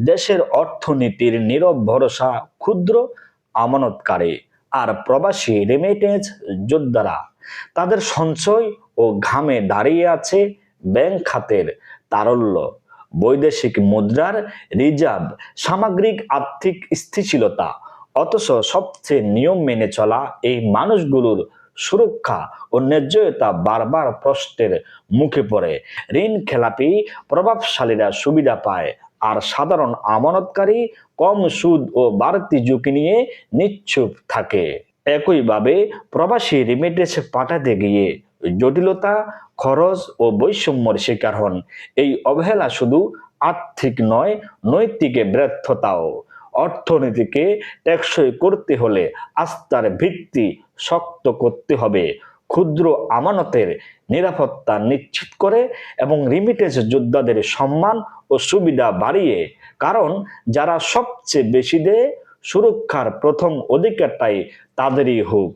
দেশের অর্থনীতির নীরব ভরসা ক্ষুদ্র আমানতকারী আর প্রবাসী রেমিটেন্স যোদ্ধারা। তাদের সঞ্চয় ও ঘামে দাঁড়িয়ে আছে ব্যাংক খাতের তারল্য, বৈদেশিক মুদ্রার রিজার্ভ, সামগ্রিক আর্থিক স্থিতিশীলতা। অথচ সবচেয়ে নিয়ম মেনে চলা এই মানুষগুলোর সুরক্ষা ও ন্যায্যতা বারবার প্রশ্নের মুখে পড়ে। ঋণ খেলাপি প্রভাবশালীরা সুবিধা পায়, আর সাধারণ আমানতকারী কম সুদ ও বাড়তি ঝুঁকি নিয়ে নিশ্চুপ থাকে। একইভাবে প্রবাসী রেমিটেন্স পাঠাতে গিয়ে জটিলতা, খরচ ও বৈষম্যের শিকার হন। এই অবহেলা শুধু আর্থিক নয়, নৈতিক ব্যর্থতাও। অর্থনীতিকে টেকসই করতে হলে আস্থার ভিত্তি শক্ত করতে হবে, ক্ষুদ্র আমানতের নিরাপত্তা নিশ্চিত করে এবং রেমিটেন্স যোদ্ধাদের সম্মান ও সুবিধা বাড়িয়ে। কারণ যারা সবচেয়ে বেশি দেয়, সুরক্ষার প্রথম অধিকারটাই তাদেরই হোক।